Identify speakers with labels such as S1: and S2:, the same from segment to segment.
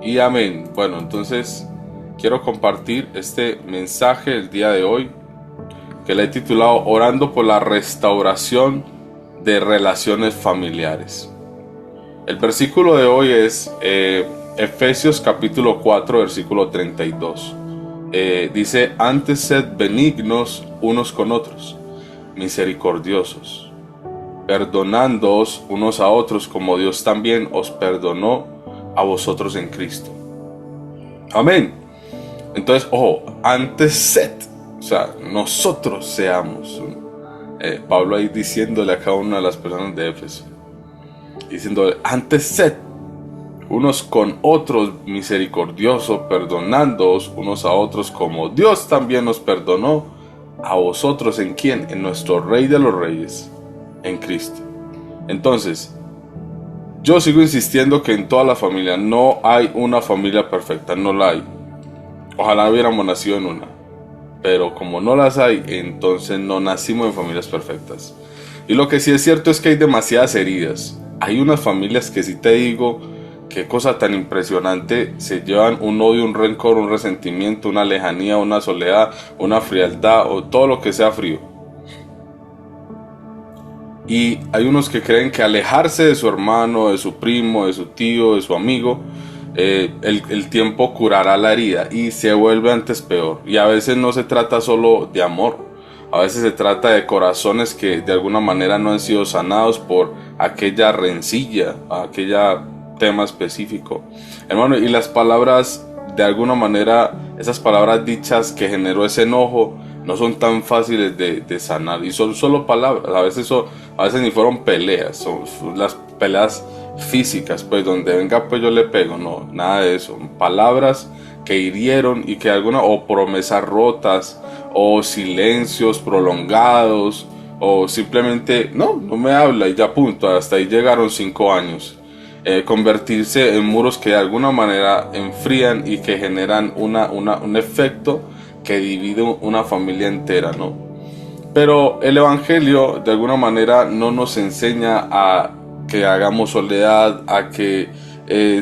S1: Y amén. Bueno, entonces quiero compartir este mensaje el día de hoy que le he titulado Orando por la restauración de relaciones familiares. El versículo de hoy es Efesios capítulo 4 versículo 32. Dice: antes sed benignos unos con otros, misericordiosos, perdonándoos unos a otros como Dios también os perdonó a vosotros en Cristo. Amén. Entonces, ojo, antes sed, o sea, nosotros seamos. Pablo ahí diciéndole a cada una de las personas de Éfeso, diciéndole, antes sed unos con otros misericordiosos, perdonándoos unos a otros como Dios también nos perdonó a vosotros. ¿En quién? En nuestro Rey de los Reyes, en Cristo. Entonces, yo sigo insistiendo que en toda la familia no hay una familia perfecta, no la hay. Ojalá hubiéramos nacido en una, pero como no las hay, entonces no nacimos en familias perfectas. Y lo que sí es cierto es que hay demasiadas heridas. Hay unas familias que sí te digo, qué cosa tan impresionante, se llevan un odio, un rencor, un resentimiento, una lejanía, una soledad, una frialdad o todo lo que sea frío. Y hay unos que creen que alejarse de su hermano, de su primo, de su tío, de su amigo, el tiempo curará la herida, y se vuelve antes peor. Y a veces no se trata solo de amor, a veces se trata de corazones que de alguna manera no han sido sanados por aquella rencilla, aquella tema específico. Hermano, y las palabras, de alguna manera, esas palabras dichas que generó ese enojo, no son tan fáciles de sanar, y son solo palabras. A veces ni fueron peleas, son las peleas físicas, pues donde venga pues yo le pego, no, nada de eso. Palabras que hirieron y que o promesas rotas, o silencios prolongados, o simplemente no me habla y ya punto. Hasta ahí llegaron 5 años. Convertirse en muros que de alguna manera enfrían y que generan un efecto que divide una familia entera, ¿no? Pero el Evangelio de alguna manera no nos enseña a que hagamos soledad, a que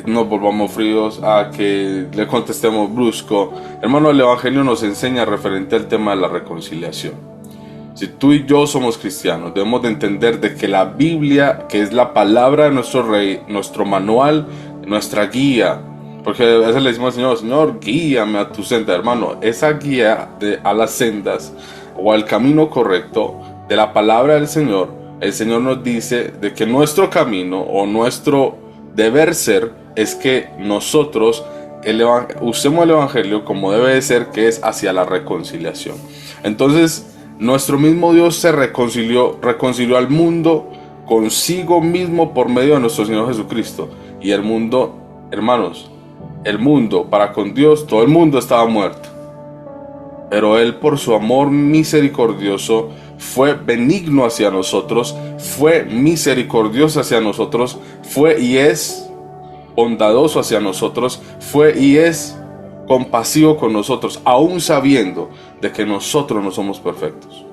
S1: nos volvamos fríos, a que le contestemos brusco. Hermano, el Evangelio nos enseña referente al tema de la reconciliación. Si tú y yo somos cristianos, debemos de entender de que la Biblia, que es la palabra de nuestro Rey, nuestro manual, nuestra guía, porque a veces le decimos al Señor, Señor, guíame a tu senda, hermano. Esa guía a las sendas o al camino correcto de la palabra del Señor, el Señor nos dice de que nuestro camino o nuestro deber ser es que nosotros usemos el Evangelio como debe de ser, que es hacia la reconciliación. Entonces, nuestro mismo Dios se reconcilió al mundo consigo mismo por medio de nuestro Señor Jesucristo. Y el mundo, hermanos, el mundo para con Dios, todo el mundo estaba muerto. Pero Él, por su amor misericordioso, fue benigno hacia nosotros, fue misericordioso hacia nosotros, fue y es bondadoso hacia nosotros, fue y es compasivo con nosotros, aún sabiendo de que nosotros no somos perfectos.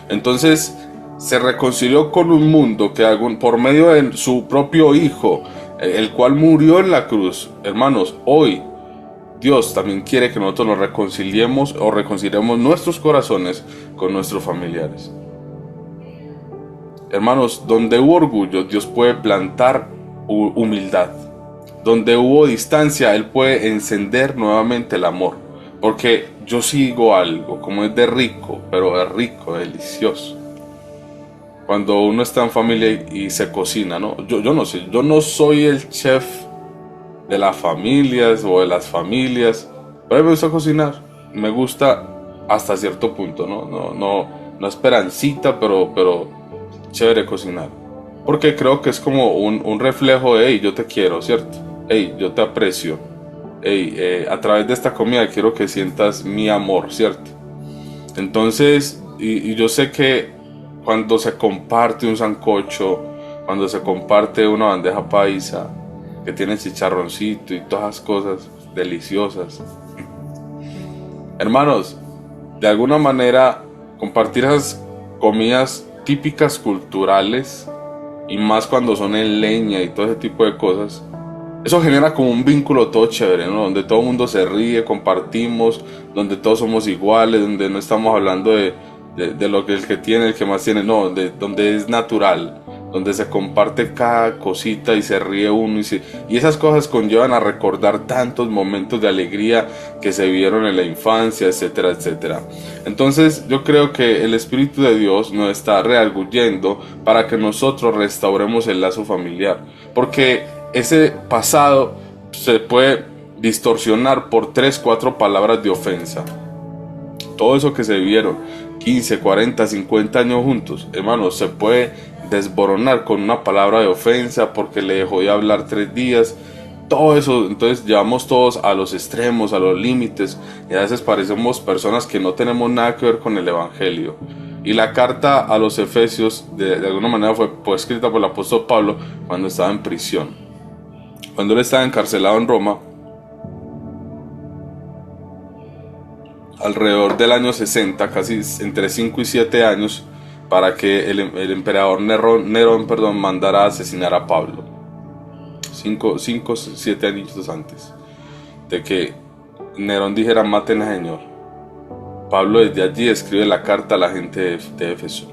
S1: Entonces se reconcilió con un mundo que por medio de su propio Hijo, el cual murió en la cruz. Hermanos, hoy Dios también quiere que nosotros nos reconciliemos o reconciliemos nuestros corazones con nuestros familiares. Hermanos, donde hubo orgullo, Dios puede plantar humildad. Donde hubo distancia, Él puede encender nuevamente el amor. Porque yo sigo algo, como es de rico, pero es rico, delicioso. Cuando uno está en familia y se cocina, ¿no? Yo no sé, yo no soy el chef de las familias o de las familias, pero me gusta cocinar. Me gusta hasta cierto punto, no esperancita, pero chévere cocinar. Porque creo que es como un reflejo de, hey, yo te quiero, ¿cierto? Hey, yo te aprecio. Hey, a través de esta comida quiero que sientas mi amor, ¿cierto? Entonces, y yo sé que cuando se comparte un sancocho, cuando se comparte una bandeja paisa, que tiene chicharroncito y todas las cosas deliciosas. Hermanos, de alguna manera, compartir esas comidas típicas culturales, y más cuando son en leña y todo ese tipo de cosas, Eso genera como un vínculo todo chévere, ¿no? Donde todo el mundo se ríe, compartimos, donde todos somos iguales, donde no estamos hablando de lo que el que tiene, el que más tiene, no, donde es natural, donde se comparte cada cosita y se ríe uno y esas cosas conllevan a recordar tantos momentos de alegría que se vivieron en la infancia, etcétera, etcétera. Entonces yo creo que el Espíritu de Dios nos está redarguyendo para que nosotros restauremos el lazo familiar, porque ese pasado se puede distorsionar por 3, 4 palabras de ofensa. Todo eso que se vivieron 15, 40, 50 años juntos, hermanos, se puede desboronar con una palabra de ofensa porque le dejó de hablar 3 días. Todo eso, entonces llevamos todos a los extremos, a los límites, y a veces parecemos personas que no tenemos nada que ver con el Evangelio. Y la carta a los Efesios de alguna manera fue escrita por el apóstol Pablo cuando estaba en prisión. Cuando él estaba encarcelado en Roma, alrededor del año 60, casi entre 5 y 7 años, para que el emperador Nerón mandara a asesinar a Pablo. 5, 7 años antes de que Nerón dijera maten al Señor. Pablo desde allí escribe la carta a la gente de Éfeso.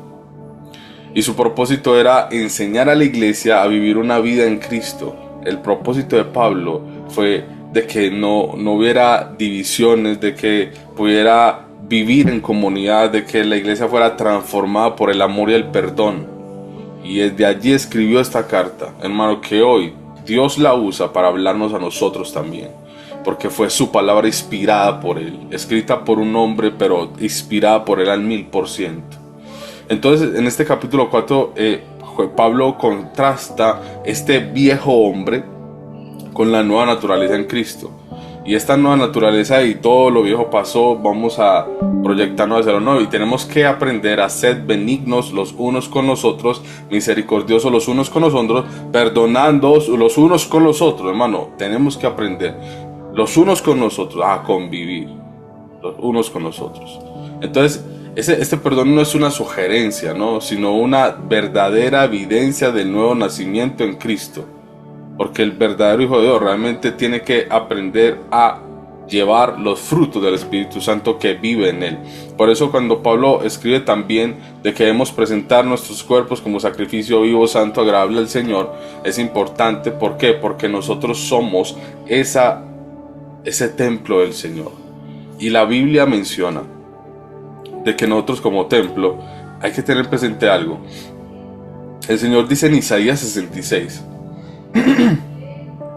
S1: Y su propósito era enseñar a la iglesia a vivir una vida en Cristo. El propósito de Pablo fue de que no hubiera divisiones, de que pudiera vivir en comunidad, de que la iglesia fuera transformada por el amor y el perdón. Y desde allí escribió esta carta, hermano, que hoy Dios la usa para hablarnos a nosotros también, porque fue su palabra inspirada por Él, escrita por un hombre, pero inspirada por Él al 1000%. Entonces, en este capítulo 4, Pablo contrasta este viejo hombre con la nueva naturaleza en Cristo. Y esta nueva naturaleza y todo lo viejo pasó, vamos a proyectarnos hacia lo nuevo. Y tenemos que aprender a ser benignos los unos con los otros, misericordiosos los unos con los otros, perdonando los unos con los otros. Hermano, tenemos que aprender los unos con nosotros a convivir, los unos con los otros. Entonces, este perdón no es una sugerencia, ¿no? Sino una verdadera evidencia del nuevo nacimiento en Cristo. Porque el verdadero Hijo de Dios realmente tiene que aprender a llevar los frutos del Espíritu Santo que vive en él. Por eso cuando Pablo escribe también de que debemos presentar nuestros cuerpos como sacrificio vivo, santo, agradable al Señor, es importante. ¿Por qué? Porque nosotros somos ese templo del Señor. Y la Biblia menciona de que nosotros como templo hay que tener presente algo. El Señor dice en Isaías 66,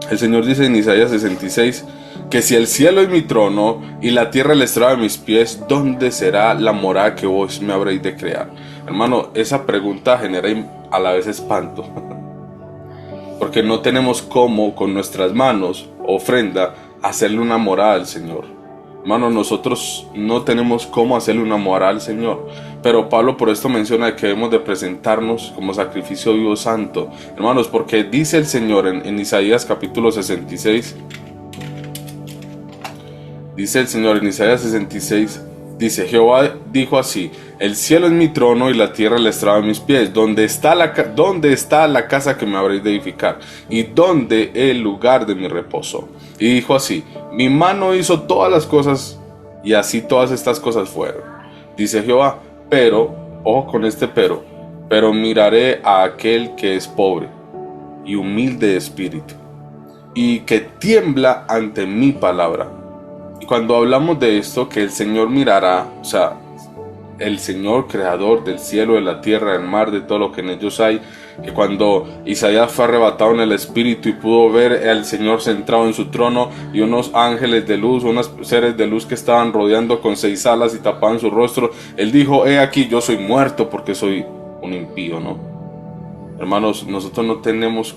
S1: el Señor dice en Isaías 66 que si el cielo es mi trono y la tierra el estrado de mis pies, ¿dónde será la morada que vos me habréis de crear? Hermano, esa pregunta genera a la vez espanto, porque no tenemos cómo con nuestras manos, ofrenda, hacerle una morada al Señor. Hermano, nosotros no tenemos cómo hacerle una morada al Señor. Pero Pablo por esto menciona que debemos de presentarnos como sacrificio vivo santo. Hermanos, porque dice el Señor en Isaías capítulo 66. Dice el Señor en Isaías 66. Dice, Jehová dijo así: el cielo es mi trono y la tierra el estrado de mis pies. ¿Dónde está la casa que me habréis de edificar? ¿Y dónde el lugar de mi reposo? Y dijo así: mi mano hizo todas las cosas, y así todas estas cosas fueron. Dice Jehová, pero, ojo con este pero miraré a aquel que es pobre y humilde de espíritu, y que tiembla ante mi palabra. Y cuando hablamos de esto, que el Señor mirará, o sea, el Señor creador del cielo, de la tierra, del mar, de todo lo que en ellos hay, que cuando Isaías fue arrebatado en el espíritu y pudo ver al Señor sentado en su trono y unos ángeles de luz, unos seres de luz que estaban rodeando con 6 alas y tapaban su rostro, él dijo: he aquí, yo soy muerto porque soy un impío, ¿no? Hermanos, nosotros no tenemos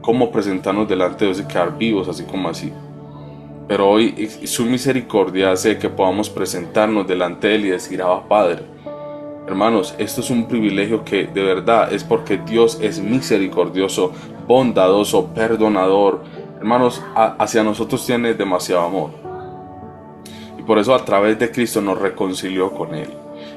S1: cómo presentarnos delante de Dios y quedar vivos así como así. Pero hoy su misericordia hace que podamos presentarnos delante de Él y decir: Abba, Padre. Hermanos, esto es un privilegio que de verdad es porque Dios es misericordioso, bondadoso, perdonador. Hermanos, hacia nosotros tiene demasiado amor. Y por eso a través de Cristo nos reconcilió con Él.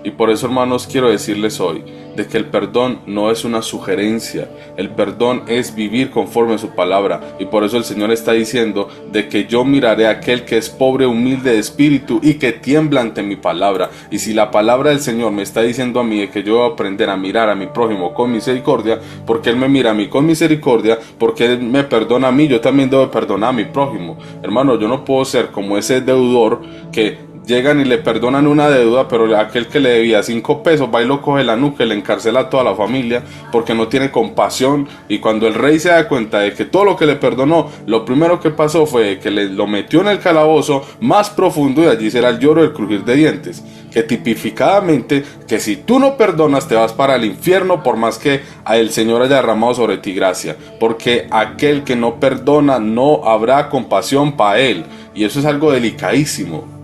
S1: Y por eso, hermanos, quiero decirles hoy de que el perdón no es una sugerencia, el perdón es vivir conforme a su palabra. Y por eso el Señor está diciendo de que yo miraré a aquel que es pobre, humilde de espíritu y que tiembla ante mi palabra. Y si la palabra del Señor me está diciendo a mí de que yo voy a aprender a mirar a mi prójimo con misericordia, porque Él me mira a mí con misericordia, porque Él me perdona a mí, yo también debo perdonar a mi prójimo. Hermano, yo no puedo ser como ese deudor que llegan y le perdonan una deuda, pero aquel que le debía 5 pesos va y lo coge la nuca y le encarcela a toda la familia porque no tiene compasión. Y cuando el rey se da cuenta de que todo lo que le perdonó, lo primero que pasó fue que lo metió en el calabozo más profundo, y allí será el lloro y el crujir de dientes. Que tipificadamente, que si tú no perdonas te vas para el infierno, por más que el Señor haya derramado sobre ti gracia, porque aquel que no perdona no habrá compasión para él. Y eso es algo delicadísimo.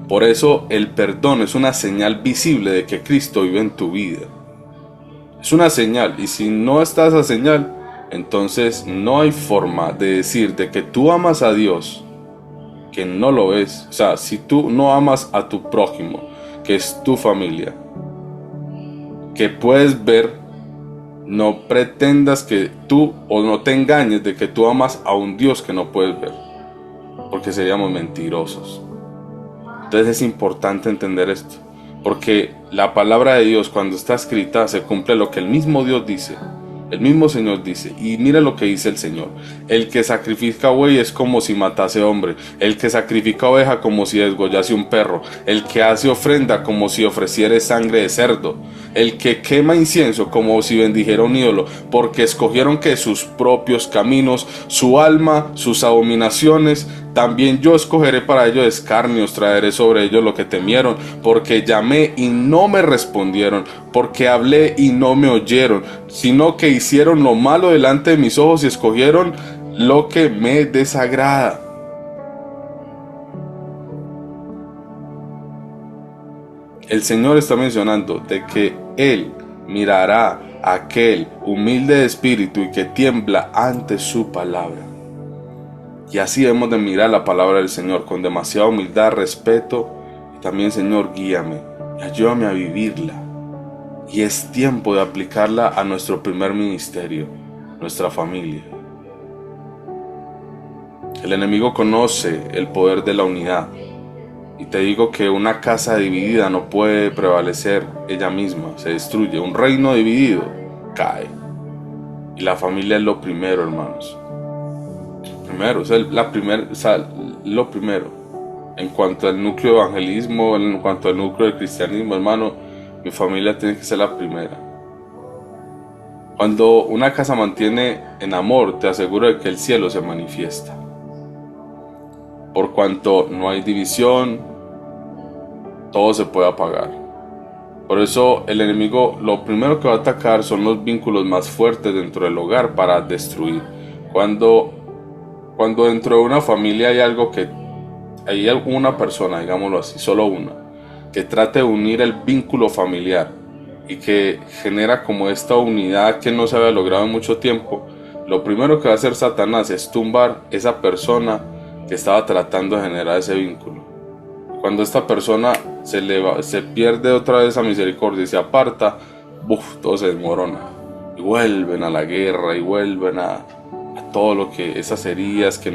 S1: Por eso el perdón es una señal visible de que Cristo vive en tu vida. Es una señal, y si no está esa señal, entonces no hay forma de decir de que tú amas a Dios, que no lo es. O sea, si tú no amas a tu prójimo, que es tu familia, que puedes ver, no pretendas que tú, o no te engañes de que tú amas a un Dios que no puedes ver, porque seríamos mentirosos. Entonces es importante entender esto, porque la palabra de Dios, cuando está escrita, se cumple lo que el mismo Dios dice, el mismo Señor dice. Y mira lo que dice el Señor: el que sacrifica buey es como si matase hombre, el que sacrifica oveja como si desgollase un perro, el que hace ofrenda como si ofreciere sangre de cerdo, el que quema incienso como si bendijera un ídolo, porque escogieron que sus propios caminos, su alma, sus abominaciones, también yo escogeré para ellos escarnios, traeré sobre ellos lo que temieron, porque llamé y no me respondieron, porque hablé y no me oyeron, sino que hicieron lo malo delante de mis ojos y escogieron lo que me desagrada. El Señor está mencionando de que Él mirará a aquel humilde de espíritu y que tiembla ante su palabra. Y así debemos de mirar la palabra del Señor, con demasiada humildad, respeto, y también: Señor, guíame y ayúdame a vivirla. Y es tiempo de aplicarla a nuestro primer ministerio, nuestra familia. El enemigo conoce el poder de la unidad, y te digo que una casa dividida no puede prevalecer ella misma, se destruye. Un reino dividido cae. Y la familia es lo primero, hermanos. Primero, lo primero. En cuanto al núcleo de evangelismo, en cuanto al núcleo del cristianismo, hermano, mi familia tiene que ser la primera. Cuando una casa mantiene en amor, te aseguro de que el cielo se manifiesta. Por cuanto no hay división, todo se puede apagar. Por eso el enemigo lo primero que va a atacar son los vínculos más fuertes dentro del hogar para destruir. Cuando dentro de una familia hay una persona, digámoslo así, solo una, que trate de unir el vínculo familiar y que genera como esta unidad que no se había logrado en mucho tiempo, lo primero que va a hacer Satanás es tumbar esa persona que estaba tratando de generar ese vínculo. Cuando esta persona se pierde otra vez esa misericordia y se aparta, todo se desmorona. Y vuelven a la guerra, y vuelven a todo lo que, esas heridas que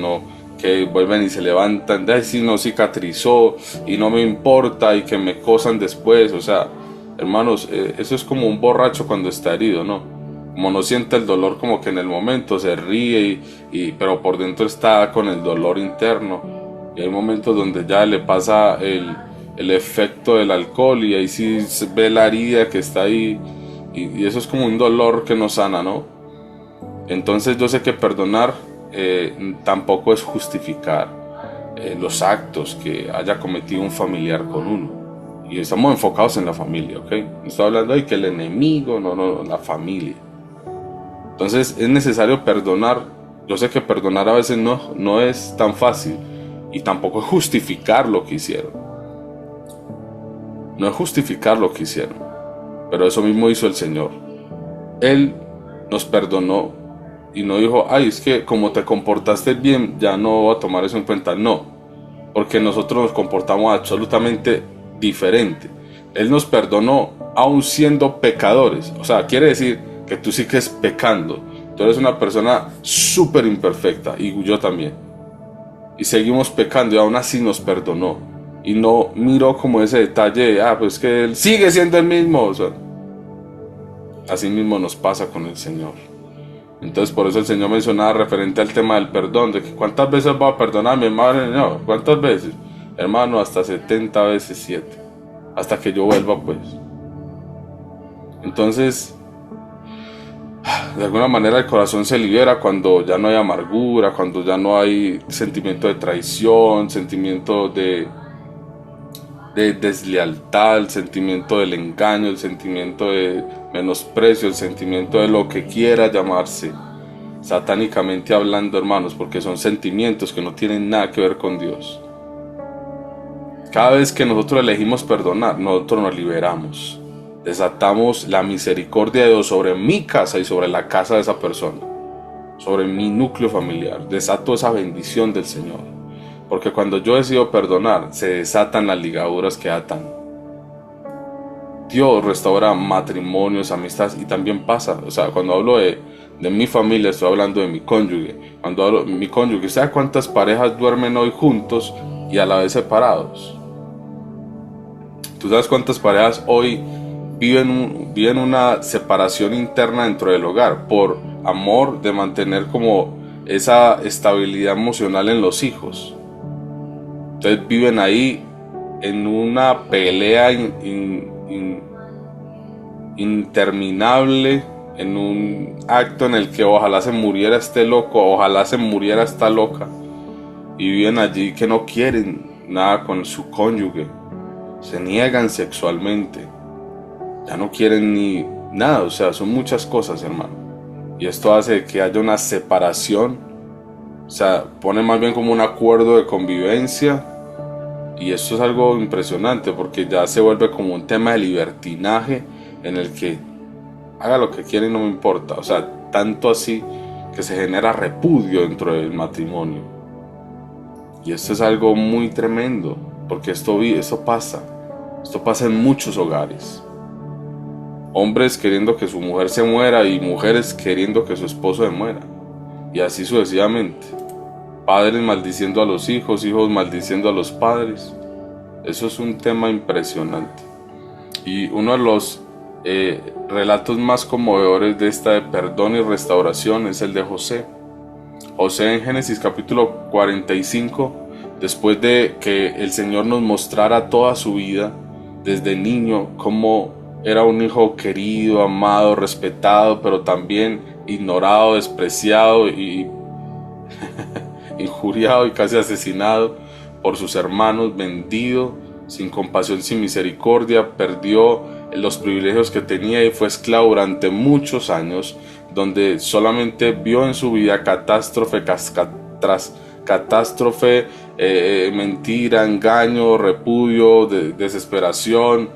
S1: vuelven y se levantan. De si no cicatrizó y no me importa, y que me cosan después. O sea, hermanos, eso es como un borracho cuando está herido, ¿no? Como no siente el dolor, como que en el momento se ríe, pero por dentro está con el dolor interno. Y hay momentos donde ya le pasa el efecto del alcohol, y ahí sí se ve la herida que está ahí, y eso es como un dolor que no sana, ¿no? Entonces yo sé que perdonar tampoco es justificar los actos que haya cometido un familiar con uno. Y estamos enfocados en la familia, ¿ok? No estoy hablando de que el enemigo, no, la familia. Entonces es necesario perdonar. Yo sé que perdonar a veces no es tan fácil, y tampoco es justificar lo que hicieron. No es justificar lo que hicieron, pero eso mismo hizo el Señor. Él nos perdonó y no dijo: ay, es que como te comportaste bien, ya no voy a tomar eso en cuenta. No, porque nosotros nos comportamos absolutamente diferente. Él nos perdonó aún siendo pecadores. O sea, quiere decir que tú sigues pecando. Tú eres una persona súper imperfecta y yo también. Y seguimos pecando y aún así nos perdonó. Y no miró como ese detalle de, pues que Él sigue siendo el mismo. O sea, así mismo nos pasa con el Señor. Entonces por eso el Señor mencionaba referente al tema del perdón, de que cuántas veces va a perdonar mi madre, no, cuántas veces, hermano, hasta 70 veces 7, hasta que yo vuelva pues. Entonces, de alguna manera el corazón se libera cuando ya no hay amargura, cuando ya no hay sentimiento de traición, sentimiento de deslealtad, el sentimiento del engaño, el sentimiento de menosprecio, el sentimiento de lo que quiera llamarse, satánicamente hablando, hermanos, porque son sentimientos que no tienen nada que ver con Dios. Cada vez que nosotros elegimos perdonar, nosotros nos liberamos, desatamos la misericordia de Dios sobre mi casa y sobre la casa de esa persona, sobre mi núcleo familiar, desato esa bendición del Señor. Porque cuando yo decido perdonar, se desatan las ligaduras que atan. Dios restaura matrimonios, amistades, y también pasa, o sea, cuando hablo de mi familia, estoy hablando de mi cónyuge. Cuando hablo de mi cónyuge, ¿sabe cuántas parejas duermen hoy juntos y a la vez separados? ¿Tú sabes cuántas parejas hoy viven una separación interna dentro del hogar por amor de mantener como esa estabilidad emocional en los hijos? Entonces viven ahí en una pelea interminable, en un acto en el que ojalá se muriera este loco, ojalá se muriera esta loca, y viven allí que no quieren nada con su cónyuge, se niegan sexualmente, ya no quieren ni nada, o sea, son muchas cosas, hermano, y esto hace que haya una separación, o sea, pone más bien como un acuerdo de convivencia. Y esto es algo impresionante porque ya se vuelve como un tema de libertinaje en el que haga lo que quiera y no me importa. O sea, tanto así que se genera repudio dentro del matrimonio. Y esto es algo muy tremendo porque esto pasa. Esto pasa en muchos hogares. Hombres queriendo que su mujer se muera y mujeres queriendo que su esposo se muera. Y así sucesivamente. Padres maldiciendo a los hijos, hijos maldiciendo a los padres. Eso es un tema impresionante. Y uno de los relatos más conmovedores de esta de perdón y restauración es el de José. José en Génesis capítulo 45, después de que el Señor nos mostrara toda su vida, desde niño, cómo era un hijo querido, amado, respetado, pero también ignorado, despreciado y injuriado y casi asesinado por sus hermanos, vendido, sin compasión, sin misericordia, perdió los privilegios que tenía y fue esclavo durante muchos años, donde solamente vio en su vida catástrofe tras catástrofe, mentira, engaño, repudio, desesperación,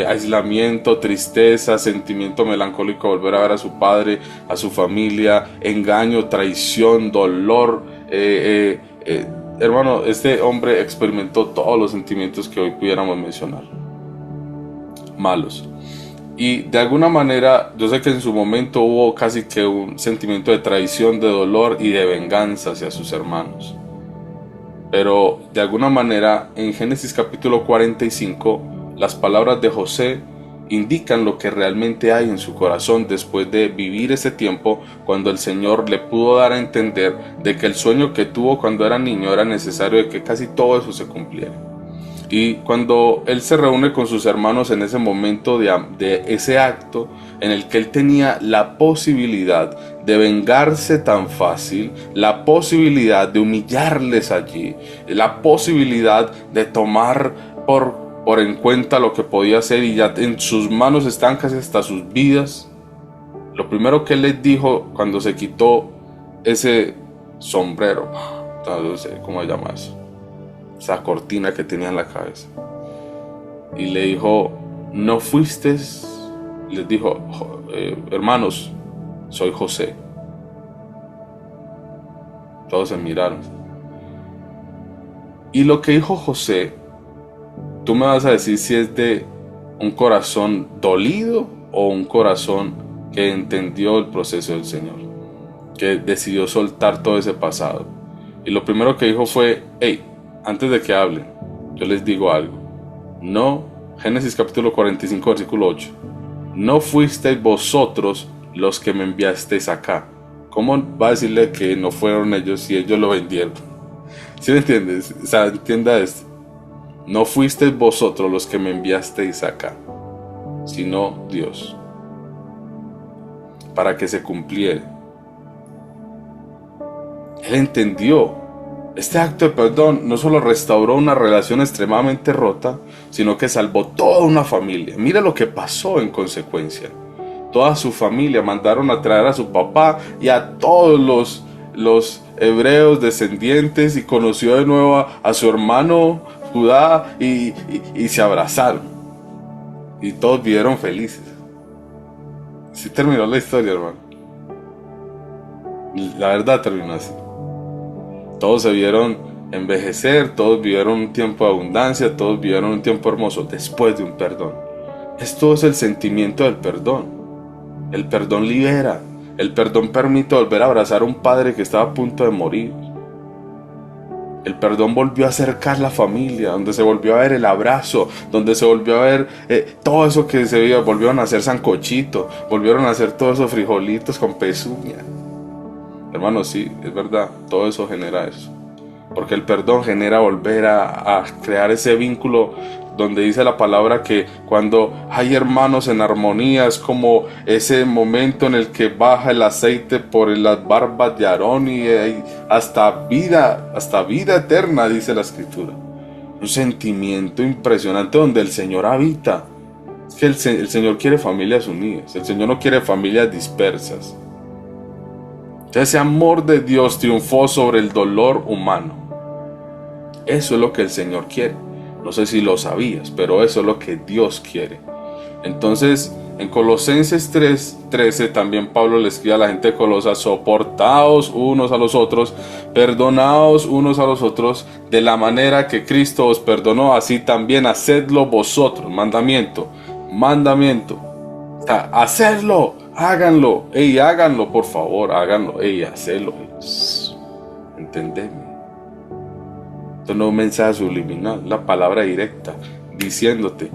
S1: aislamiento, tristeza, sentimiento melancólico, volver a ver a su padre, a su familia, engaño, traición, dolor. Hermano, este hombre experimentó todos los sentimientos que hoy pudiéramos mencionar, malos. Y de alguna manera, yo sé que en su momento hubo casi que un sentimiento de traición, de dolor y de venganza hacia sus hermanos. Pero de alguna manera, en Génesis capítulo 45, las palabras de José indican lo que realmente hay en su corazón después de vivir ese tiempo, cuando el Señor le pudo dar a entender de que el sueño que tuvo cuando era niño era necesario de que casi todo eso se cumpliera. Y cuando él se reúne con sus hermanos en ese momento de ese acto en el que él tenía la posibilidad de vengarse tan fácil, la posibilidad de humillarles allí, la posibilidad de tomar por en cuenta lo que podía hacer, y ya en sus manos están casi hasta sus vidas, lo primero que él les dijo cuando se quitó ese sombrero, no sé cómo se llama eso, esa cortina que tenía en la cabeza, y le dijo: no fuiste, les dijo, hermanos, soy José. Todos se miraron. Y lo que dijo José, tú me vas a decir si es de un corazón dolido o un corazón que entendió el proceso del Señor, que decidió soltar todo ese pasado. Y lo primero que dijo fue: hey, antes de que hablen, yo les digo algo. No, Génesis capítulo 45, versículo 8. No fuisteis vosotros los que me enviasteis acá. ¿Cómo va a decirle que no fueron ellos si ellos lo vendieron? ¿Sí me entiendes? O sea, entienda esto. No fuisteis vosotros los que me enviasteis acá, sino Dios, para que se cumpliera. Él entendió. Este acto de perdón no solo restauró una relación extremadamente rota, sino que salvó toda una familia. Mira lo que pasó en consecuencia. Toda su familia mandaron a traer a su papá y a todos los hebreos descendientes, y conoció de nuevo a su hermano Judá, y se abrazaron. Y todos vivieron felices. Así terminó la historia, hermano. La verdad terminó así. Todos se vieron envejecer, todos vivieron un tiempo de abundancia, todos vivieron un tiempo hermoso después de un perdón. Esto es el sentimiento del perdón. El perdón libera. El perdón permite volver a abrazar a un padre que estaba a punto de morir. El perdón volvió a acercar la familia, donde se volvió a ver el abrazo, donde se volvió a ver todo eso que se veía. Volvieron a hacer sancochito, volvieron a hacer todos esos frijolitos con pezuña. Hermanos, sí, es verdad, todo eso genera eso. Porque el perdón genera volver a crear ese vínculo, donde dice la palabra que cuando hay hermanos en armonía, es como ese momento en el que baja el aceite por las barbas de Aarón, y hasta vida eterna, dice la Escritura. Un sentimiento impresionante donde el Señor habita. Es que el Señor quiere familias unidas, el Señor no quiere familias dispersas. Ese amor de Dios triunfó sobre el dolor humano. Eso es lo que el Señor quiere. No sé si lo sabías, pero eso es lo que Dios quiere. Entonces, en Colosenses 3:13 también Pablo le escribe a la gente de Colosas: soportaos unos a los otros, perdonaos unos a los otros, de la manera que Cristo os perdonó, así también hacedlo vosotros. Mandamiento. O sea, hacerlo. Háganlo, háganlo, por favor, háganlo, hacelo. Entendeme. Esto no es un mensaje subliminal, la palabra directa, diciéndote: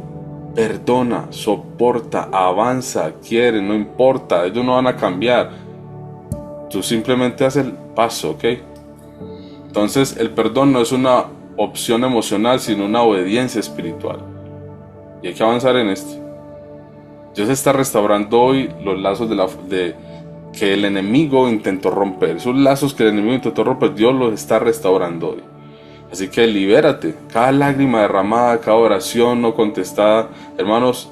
S1: perdona, soporta, avanza, quiere, no importa, ellos no van a cambiar. Tú simplemente haces el paso, ¿ok? Entonces, el perdón no es una opción emocional, sino una obediencia espiritual. Y hay que avanzar en esto. Dios está restaurando hoy los lazos que el enemigo intentó romper. Esos lazos que el enemigo intentó romper, Dios los está restaurando hoy. Así que libérate. Cada lágrima derramada, cada oración no contestada, hermanos,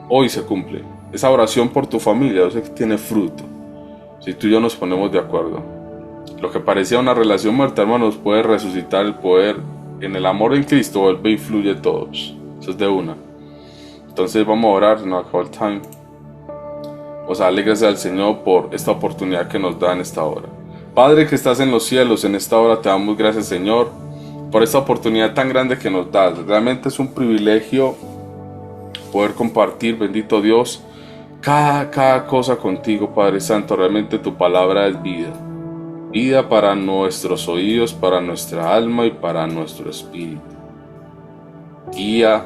S1: hoy se cumple. Esa oración por tu familia, yo sé que tiene fruto, si tú y yo nos ponemos de acuerdo. Lo que parecía una relación muerta, hermanos, puede resucitar. El poder en el amor en Cristo vuelve y fluye todos. Eso es de una. Entonces vamos a orar, no acabó el time. Vamos a darle gracias al Señor por esta oportunidad que nos da en esta hora. Padre que estás en los cielos, en esta hora te damos gracias, Señor, por esta oportunidad tan grande que nos das. Realmente es un privilegio poder compartir, bendito Dios, cada cosa contigo, Padre Santo. Realmente tu palabra es vida. Vida para nuestros oídos, para nuestra alma y para nuestro espíritu. Guía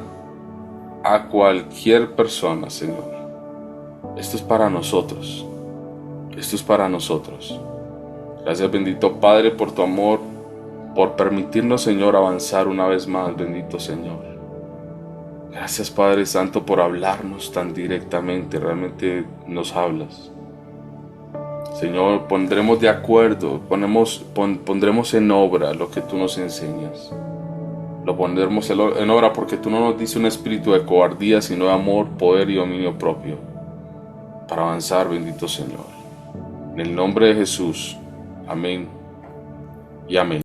S1: a cualquier persona, Señor. Esto es para nosotros. Esto es para nosotros. Gracias, bendito Padre, por tu amor, por permitirnos, Señor, avanzar una vez más, bendito Señor. Gracias, Padre Santo, por hablarnos tan directamente. Realmente nos hablas. Señor, pondremos de acuerdo, pondremos en obra lo que tú nos enseñas. Lo pondremos en obra, porque tú no nos dices un espíritu de cobardía, sino de amor, poder y dominio propio, para avanzar, bendito Señor. En el nombre de Jesús, amén y amén.